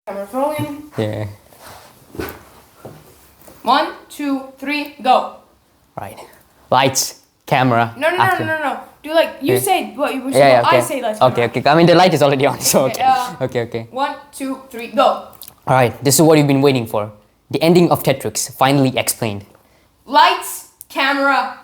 Camera rolling. Yeah. 1, 2, 3, go. Right. Lights, camera. No. Do like you say what you were saying. Yeah, okay. I say let's. Okay. I mean the light is already on, so okay. Okay. 1, 2, 3, go. All right. This is what you've been waiting for. The ending of Tetrix finally explained. Lights, camera,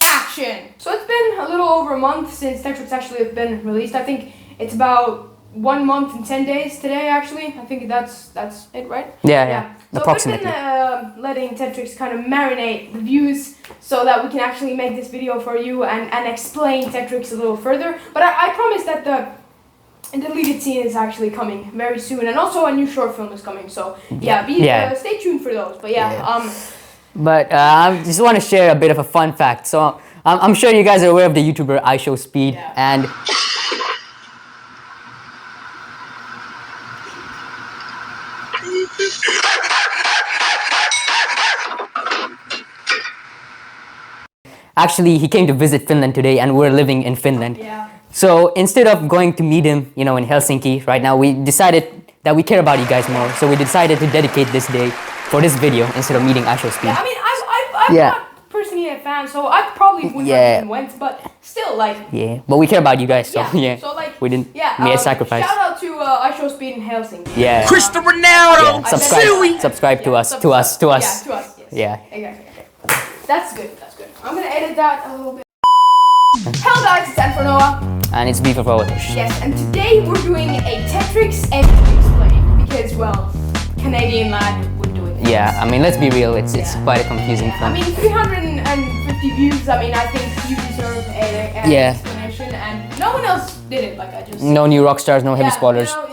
action. So it's been a little over a month since Tetrix actually has been released. I think it's about 1 month and 10 days today. Actually, I think that's it, right? Yeah. So Approximately. we've been letting Tetrix kind of marinate the views so that we can actually make this video for you and explain Tetrix a little further. But I promise that the deleted scene is actually coming very soon, and also a new short film is coming. So stay tuned for those. But But I just want to share a bit of a fun fact. So I'm sure you guys are aware of the YouTuber iShowSpeed, and actually he came to visit Finland today, and we're living in Finland. Yeah. So instead of going to meet him, in Helsinki right now, we decided that we care about you guys more. So we decided to dedicate this day for this video instead of meeting iShowSpeed. Yeah, I mean, I'm not personally a fan, so I probably wouldn't have even went, but still, like... Yeah, but we care about you guys, so So, like, we didn't make a sacrifice. Shout out to iShowSpeed in Helsinki. Yeah. Cristiano Ronaldo! Subscribe to us. Yeah, to us, yes. Yeah. Exactly. That's good. I'm gonna edit that a little bit. Hello guys, it's N for Noah. And it's V for Vabatosh. Yes, and today we're doing a Tetrix ending explain because, well, Canadian lad would do it. Yeah, I mean, let's be real, it's quite a confusing film. I mean, 350 views, I mean, I think you deserve an explanation, and no one else did it, like I just... No new rock stars, no heavy spoilers. So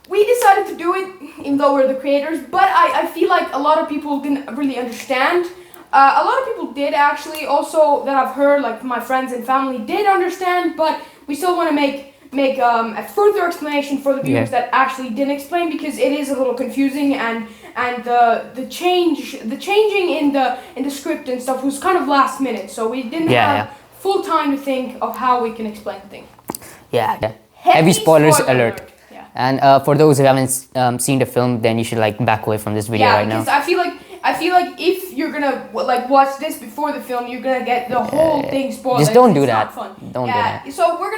we decided to do it, even though we're the creators, but I feel like a lot of people didn't really understand. A lot of people did actually, also that I've heard, like my friends and family did understand, but we still want to make a further explanation for the viewers that actually didn't explain, because it is a little confusing, and the changing in the script and stuff was kind of last minute, so we didn't have full time to think of how we can explain things. Yeah. Heavy spoilers alert. Yeah. And for those who haven't seen the film, then you should back away from this video right now. Yeah, because I feel like if you're gonna watch this before the film, you're gonna get the whole thing spoiled. Just don't do that. Not fun. Don't do that. So we're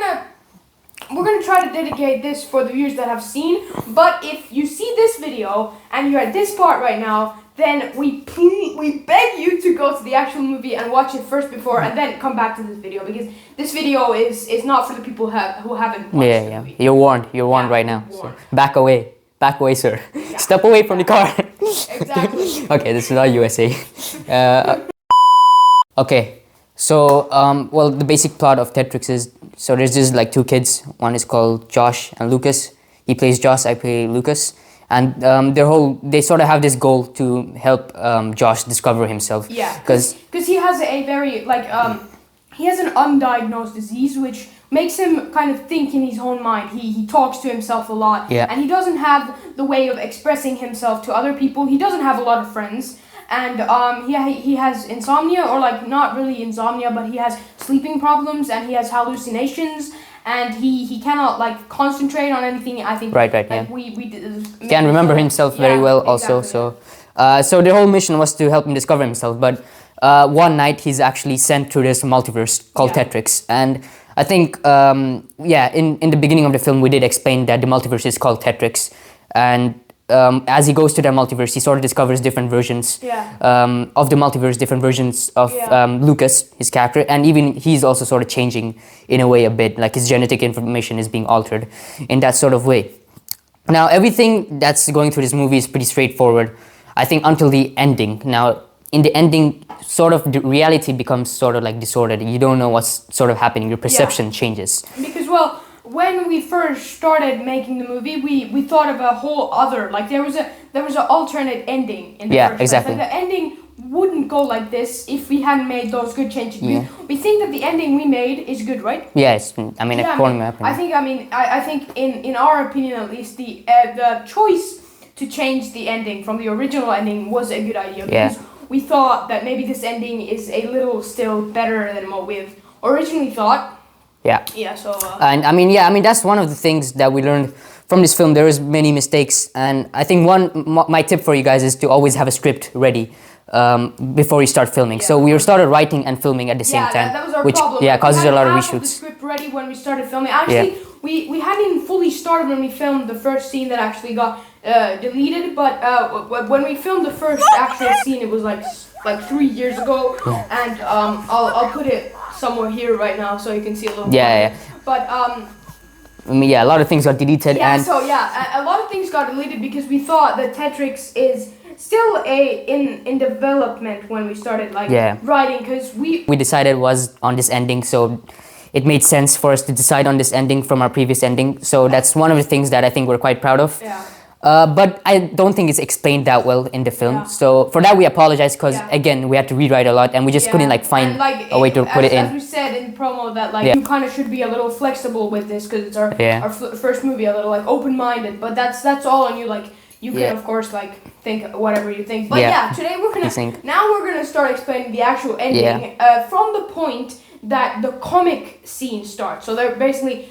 gonna try to dedicate this for the viewers that have seen. But if you see this video and you're at this part right now, then we beg you to go to the actual movie and watch it first before, and then come back to this video, because this video is not for the people who haven't watched the movie. You're warned. You're warned right now. So back away, sir. Yeah. Step away from the car. Exactly. Okay, this is not USA. Okay, so well, the basic plot of Tetrix is, so there's just two kids. One is called Josh and Lucas. He plays Josh, I play Lucas, and they sort of have this goal to help Josh discover himself. Yeah, because he has a very he has an undiagnosed disease which makes him kind of think in his own mind. He talks to himself a lot, and he doesn't have the way of expressing himself to other people. He doesn't have a lot of friends, and he has insomnia, or not really insomnia, but he has sleeping problems, and he has hallucinations, and he cannot concentrate on anything. I think we can't remember himself very well also. So the whole mission was to help him discover himself, but one night he's actually sent to this multiverse called Tetrix, and I think in the beginning of the film we did explain that the multiverse is called Tetrix, and as he goes to that multiverse, he sort of discovers different versions of the multiverse, different versions of Lucas, his character, and even he's also sort of changing in a way a bit, like his genetic information is being altered in that sort of way. Now, everything that's going through this movie is pretty straightforward, I think, until the ending. Now, in the ending, sort of the reality becomes sort of disordered. You don't know what's sort of happening. Your perception changes. Because, well, when we first started making the movie, we thought of a whole other, there was an alternate ending in the first exactly. place. The ending wouldn't go like this if we hadn't made those good changes. We think that the ending we made is good, right? Yes, I mean, according to my opinion. I think in our opinion at least, the choice to change the ending from the original ending was a good idea, because we thought that maybe this ending is a little still better than what we've originally thought. Yeah. Yeah. So. And I mean, that's one of the things that we learned from this film there is many mistakes, and I think my tip for you guys is to always have a script ready before you start filming. So we started writing and filming at the same time, that was our which problem. causes a lot of The reshoots. script ready when we started filming. Actually, we hadn't even fully started when we filmed the first scene that actually got deleted. But when we filmed the first actual scene, it was like 3 years ago, and I'll put it somewhere here right now so you can see a little. But I mean, a lot of things got deleted. Yeah, so a lot of things got deleted because we thought that Tetrix is still in development when we started writing, because we decided was on this ending, so it made sense for us to decide on this ending from our previous ending. So that's one of the things that I think we're quite proud of. But I don't think it's explained that well in the film. So for that we apologize, because again we had to rewrite a lot and we just couldn't find a way to put it in. As we said in promo that you kind of should be a little flexible with this, because it's our first movie, a little open-minded. But that's all on you. You can of course think whatever you think. But today we're gonna start explaining the actual ending from the point that the comic scene starts. So they're basically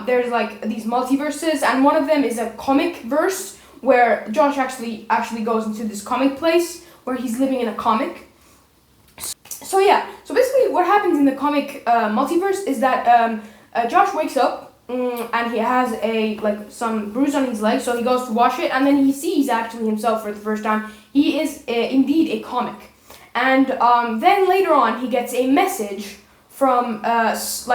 there's these multiverses, and one of them is a comic verse where Josh actually goes into this comic place where he's living in a comic. So basically what happens in the comic multiverse is that Josh wakes up and he has some bruise on his leg, so he goes to wash it, and then he sees actually himself for the first time. He is indeed a comic, and then later on he gets a message from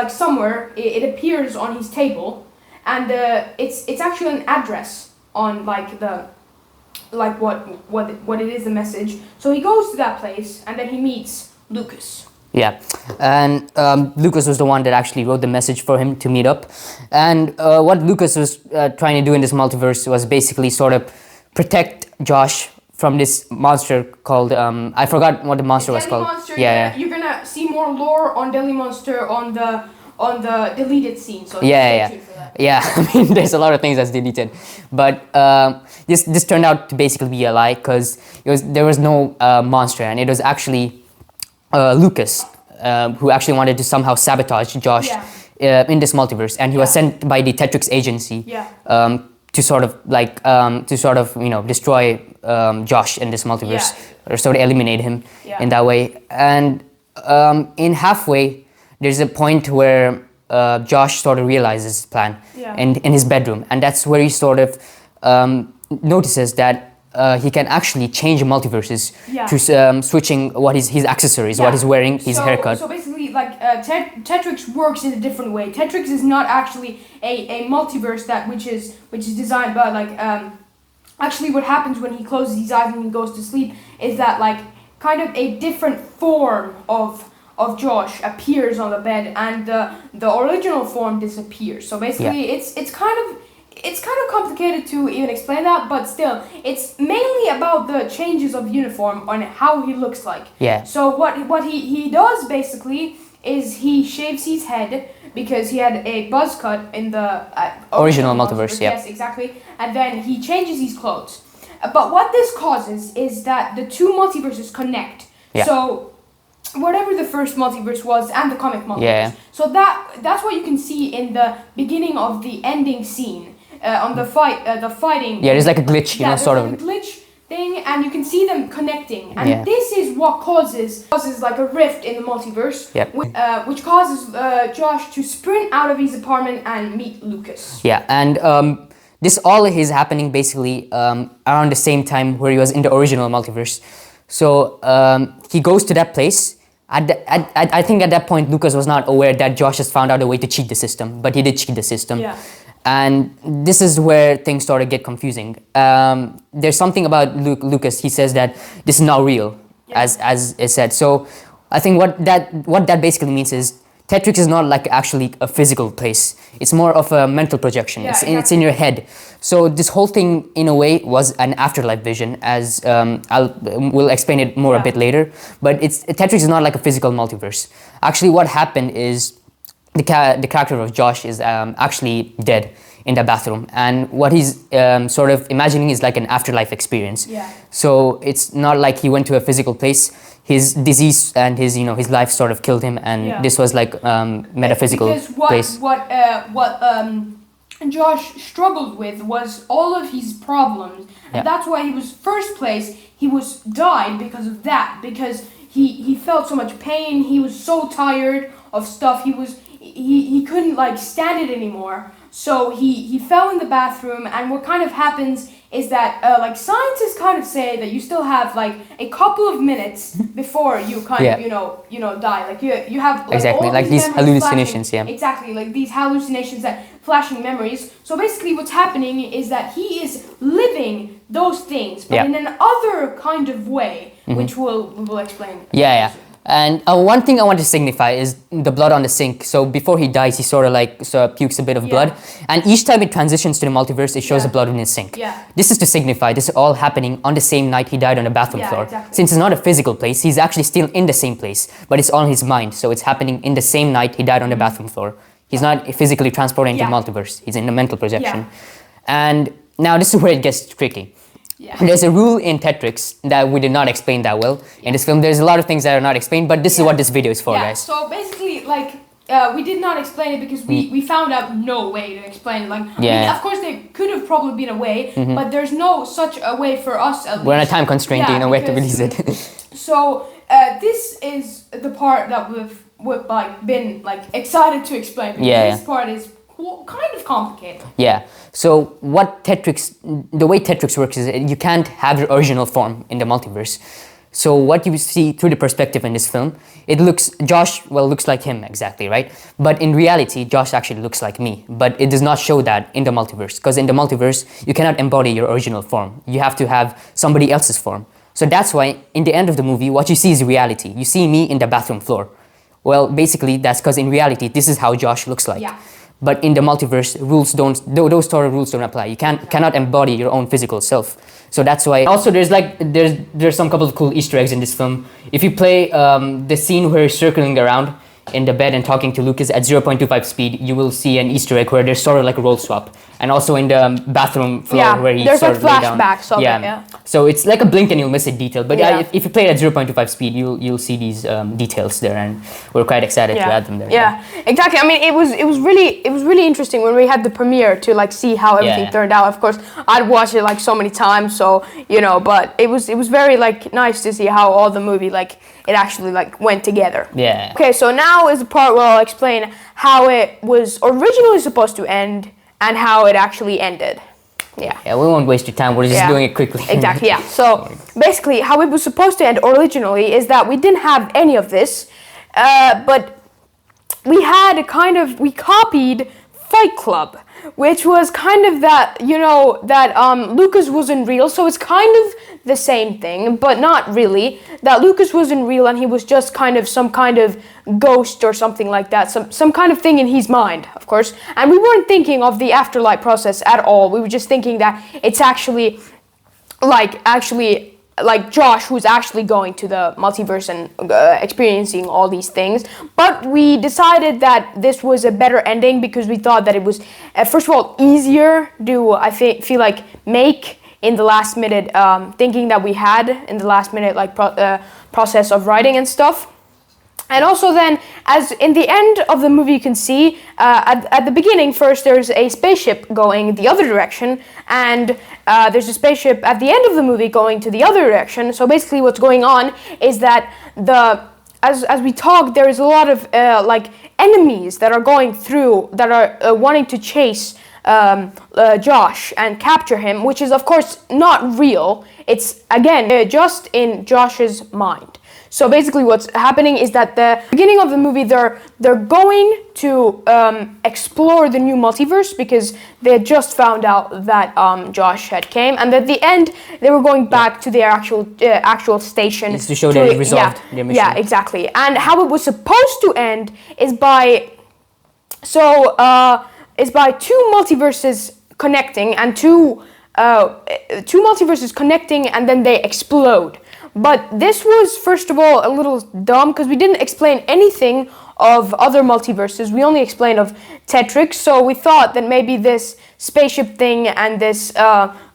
somewhere. It appears on his table, and it's actually an address on what it is, the message. So he goes to that place, and then he meets Lucas. And Lucas was the one that actually wrote the message for him to meet up. And what Lucas was trying to do in this multiverse was basically sort of protect Josh from this monster called I forgot what the monster was called. Monster, you're gonna see more lore on Deadly Monster on the deleted scene. So I mean, there's a lot of things that's deleted, but this turned out to basically be a lie, because there was no monster, and it was actually Lucas who actually wanted to somehow sabotage Josh in this multiverse, and he was sent by the Tetrix agency to sort of destroy Josh in this multiverse, or sort of eliminate him in that way. And in halfway there's a point where Josh sort of realizes his plan in his bedroom, and that's where he sort of notices that he can actually change multiverses to switching his accessories, what he's wearing, his haircut. So basically, Tetrix works in a different way. Tetrix is not actually a multiverse which is designed by actually what happens when he closes his eyes and he goes to sleep is that kind of a different form of Josh appears on the bed, and the original form disappears. So basically, it's kind of complicated to even explain that, but still, it's mainly about the changes of uniform on how he looks like. So what he does basically is he shaves his head, because he had a buzz cut in the original multiverse. Yes, exactly. And then he changes his clothes. But what this causes is that the two multiverses connect. So whatever the first multiverse was and the comic multiverse. So that's what you can see in the beginning of the ending scene. On the fighting. There's like a glitch, sort of. A glitch thing, and you can see them connecting, and this is what causes a rift in the multiverse, which causes Josh to sprint out of his apartment and meet Lucas. And this all is happening basically around the same time where he was in the original multiverse. So he goes to that place. I think at that point Lucas was not aware that Josh has found out a way to cheat the system, but he did cheat the system. And this is where things started to get confusing. There's something about Lucas. He says that this is not real, as is said. So I think what that basically means is Tetrix is not actually a physical place. It's more of a mental projection. It's in your head. So this whole thing, in a way, was an afterlife vision, as we'll explain it more a bit later. But Tetrix is not like a physical multiverse. Actually, what happened is the character of Josh is actually dead in the bathroom, and what he's sort of imagining is like an afterlife experience. So it's not like he went to a physical place. His disease and his life sort of killed him, and this was like metaphysical place. Josh struggled with was all of his problems, and that's why he was first place. He was died because of that, because he felt so much pain. He was so tired of stuff. He couldn't like stand it anymore. So he fell in the bathroom, and what kind of happens is that like scientists kind of say that you still have like a couple of minutes before you kind of you know die. Like you have like, exactly all like these hallucinations. flashing, exactly, like these hallucinations, that flashing memories. So basically, what's happening is that he is living those things, but in an other kind of way, which we will explain. Yeah. And one thing I want to signify is the blood on the sink. So before he dies, he sort of pukes a bit of blood. And each time it transitions to the multiverse, it shows the blood in his sink. This is to signify this is all happening on the same night he died on the bathroom floor. Exactly. Since it's not a physical place, he's actually still in the same place, but it's all in his mind. So it's happening in the same night he died on the bathroom floor. He's not physically transported into the multiverse. He's in the mental projection. And now this is where it gets tricky. There's a rule in Tetrix that we did not explain that well in this film. There's a lot of things that are not explained, but this is what this video is for, guys. So basically, like, we did not explain it because we found out no way to explain it. Like, I mean, of course, there could have probably been a way, but there's no such a way for us. At We're on a time constraint, we have to release it. So this is the part that we've like been like excited to explain. Because this part is kind of complicated. So the way Tetrix works is you can't have your original form in the multiverse. So what you see through the perspective in this film, Josh looks like him exactly, right? But in reality, Josh actually looks like me. But it does not show that in the multiverse, because in the multiverse, you cannot embody your original form. You have to have somebody else's form. So that's why in the end of the movie, what you see is reality. You see me in the bathroom floor. Well, basically, that's because in reality, this is how Josh looks like. But in the multiverse, those sort of rules don't apply. You cannot embody your own physical self. So that's why. Also, there's some couple of cool Easter eggs in this film. If you play the scene where he's circling around in the bed and talking to Lucas at 0.25 speed, you will see an Easter egg where there's sort of like a role swap. And also in the bathroom floor where he sort of lay down. Flashbacks of it, So it's like a blink and you'll miss a detail. But if you play at 0.25 speed, you'll see these details there, and we're quite excited to add them there. Yeah, exactly. I mean, it was really interesting when we had the premiere to like see how everything turned out. Of course, I'd watched it like so many times, so but it was very like nice to see how all the movie like it actually like went together. Okay, so now is the part where I'll explain how it was originally supposed to end and how it actually ended. We won't waste your time. We're just doing it quickly. Exactly. So basically, how it was supposed to end originally is that we didn't have any of this, but we copied Fight Club, which was kind of that Lucas wasn't real. So it's kind of the same thing, but not really. That Lucas wasn't real and he was just kind of some kind of ghost or something like that, some kind of thing in his mind, of course. And we weren't thinking of the afterlife process at all. We were just thinking that it's actually like Josh who's actually going to the multiverse and experiencing all these things. But we decided that this was a better ending because we thought that it was, first of all, easier to, feel like, make in the last minute thinking that we had in the last minute like process of writing and stuff. And also then, as in the end of the movie you can see, at the beginning first there's a spaceship going the other direction, and there's a spaceship at the end of the movie going to the other direction. So basically what's going on is that as we talk, there is a lot of like enemies that are going through, that are wanting to chase Josh and capture him, which is of course not real. It's again just in Josh's mind. So basically what's happening is that the beginning of the movie they're going to explore the new multiverse because they had just found out that Josh had came, and at the end they were going back to their actual station. It's to show they resolved their mission. Yeah, exactly. And how it was supposed to end is by two multiverses connecting and two multiverses connecting, and then they explode. But this was, first of all, a little dumb because we didn't explain anything of other multiverses. We only explained of Tetrix, so we thought that maybe this spaceship thing and this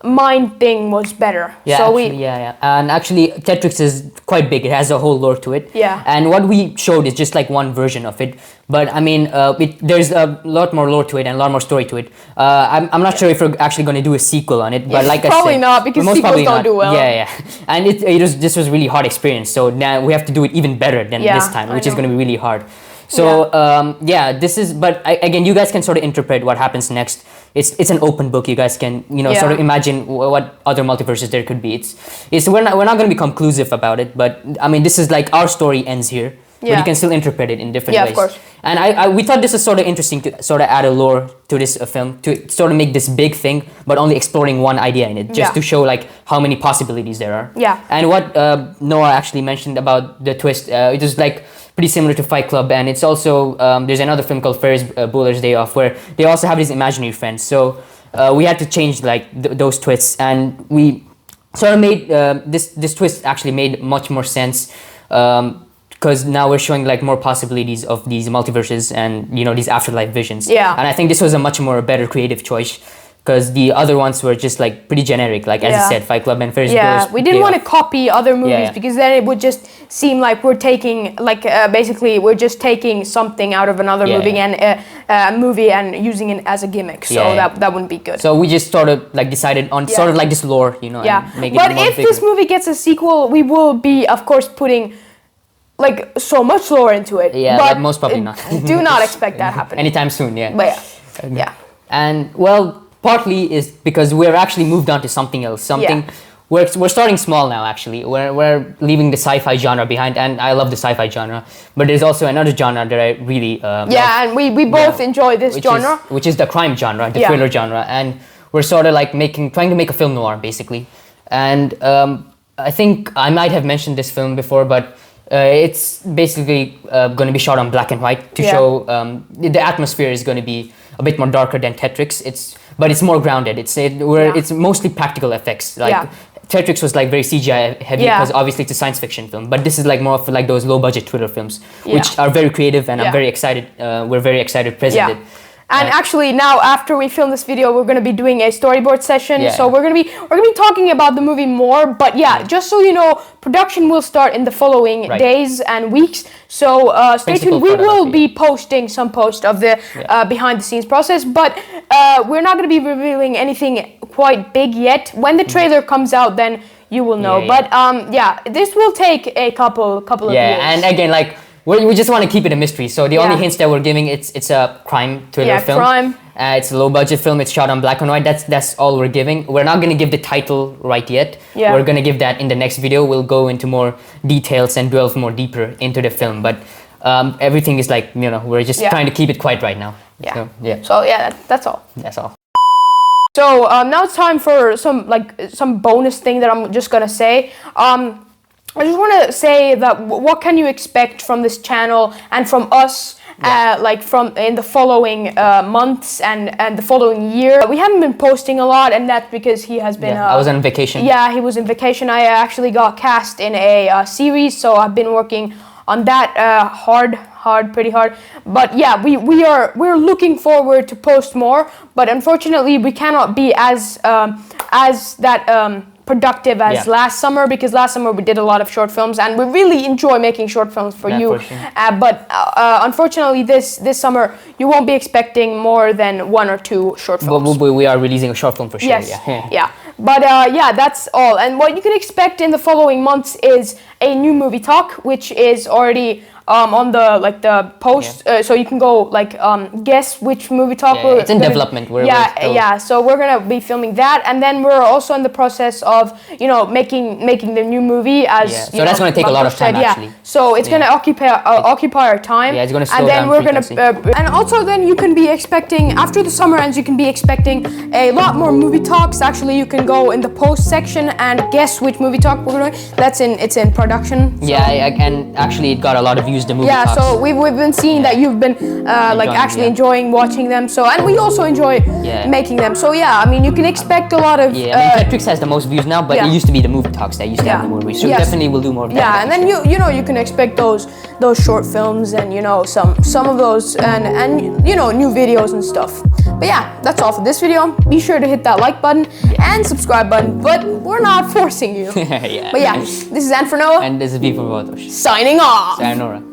mind thing was better. Yeah, so actually, and actually Tetrix is quite big. It has a whole lore to it. Yeah. And what we showed is just like one version of it. But I mean, there's a lot more lore to it and a lot more story to it. I'm not sure if we're actually going to do a sequel on it, but like I said, probably not, because most sequels probably don't do well. Yeah. And this was really hard experience. So now we have to do it even better than this time, which is going to be really hard. So this is. But again, you guys can sort of interpret what happens next. It's an open book. You guys can sort of imagine what other multiverses there could be. We're not going to be conclusive about it, but I mean, this is like our story ends here. But you can still interpret it in different ways. Of course. And we thought this was sort of interesting to sort of add a lore to this film, to sort of make this big thing, but only exploring one idea in it, just to show like how many possibilities there are. Yeah. And what Noah actually mentioned about the twist, it was like pretty similar to Fight Club, and it's also there's another film called Ferris Bueller's Day Off, where they also have these imaginary friends. So we had to change like those twists, and we sort of made this twist actually made much more sense. Because now we're showing like more possibilities of these multiverses and these afterlife visions. Yeah. And I think this was a much more better creative choice, because the other ones were just like pretty generic, like as I said, Fight Club and Ferris Bueller's. Yeah, we didn't want to copy other movies because then it would just seem like we're taking like basically we're just taking something out of another movie and using it as a gimmick. So that wouldn't be good. So we just sort of like decided on sort of like this lore, Yeah. and make it but more if bigger. this movie gets a sequel, we will be of course putting like so much lore into it. Yeah, but most probably not. Do not expect that happening anytime soon. Yeah. But yeah. And well, partly is because we're actually moved on to something else. We're starting small now. Actually, we're leaving the sci-fi genre behind, and I love the sci-fi genre. But there's also another genre that I really love, and we both enjoy this genre, which is the crime genre, the thriller genre, and we're sort of like trying to make a film noir basically. And I think I might have mentioned this film before, but it's basically going to be shot on black and white to show the atmosphere is going to be a bit more darker than Tetrix. But it's more grounded. It's mostly practical effects. Tetrix was like very CGI heavy because obviously it's a science fiction film. But this is like more of like those low budget thriller films, which are very creative, and I'm very excited. We're very excited to present it. And actually, now after we film this video, we're going to be doing a storyboard session. So we're going to be talking about the movie more. But just so you know, production will start in the following days and weeks. So stay tuned. We will be posting some post of the behind the scenes process, but we're not going to be revealing anything quite big yet. When the trailer comes out, then you will know. But this will take a couple of years. And again, like. We just want to keep it a mystery. So the only hints that we're giving, it's a crime thriller film. Crime. It's a low budget film. It's shot on black and white. That's all we're giving. We're not going to give the title right yet. We're going to give that in the next video. We'll go into more details and delve more deeper into the film. But everything is like, we're just trying to keep it quiet right now. So that's all. That's all. So now it's time for some bonus thing that I'm just gonna say. I just want to say that what can you expect from this channel and from us, from in the following months and the following year. We haven't been posting a lot, and that's because he has been. I was on vacation. Yeah, he was on vacation. I actually got cast in a series, so I've been working on that pretty hard. But we're looking forward to post more. But unfortunately, we cannot be as productive as last summer, because last summer we did a lot of short films and we really enjoy making short films for you. For sure. But unfortunately this summer you won't be expecting more than 1 or 2 short films. But we are releasing a short film for sure. Yes. But that's all. And what you can expect in the following months is a new movie talk, which is already on the post, so you can go guess which movie talk it's in development. So we're gonna be filming that, and then we're also in the process of making the new movie so that's gonna take a lot of time actually. So it's gonna occupy our time. It's gonna slow and then down we're gonna and also then you can be expecting, after the summer ends, you can be expecting a lot more movie talks. Actually, you can go in the post section and guess which movie talk we're doing. It's in production. So. And actually it got a lot of views. The movie talks. So we've been seeing that you've been enjoying watching them. So, and we also enjoy making them. So I mean, you can expect a lot of. Tetrix has the most views now, but it used to be the movie talks that used to have the more views. So definitely we'll do more of that. And then you can expect those short films and some of those and new videos and stuff. But yeah, that's all for this video. Be sure to hit that like button and subscribe button, but we're not forcing you. Yeah. But yeah, this is Ann for Noah. And this is V for Vabatosh. Signing off. Sayonara.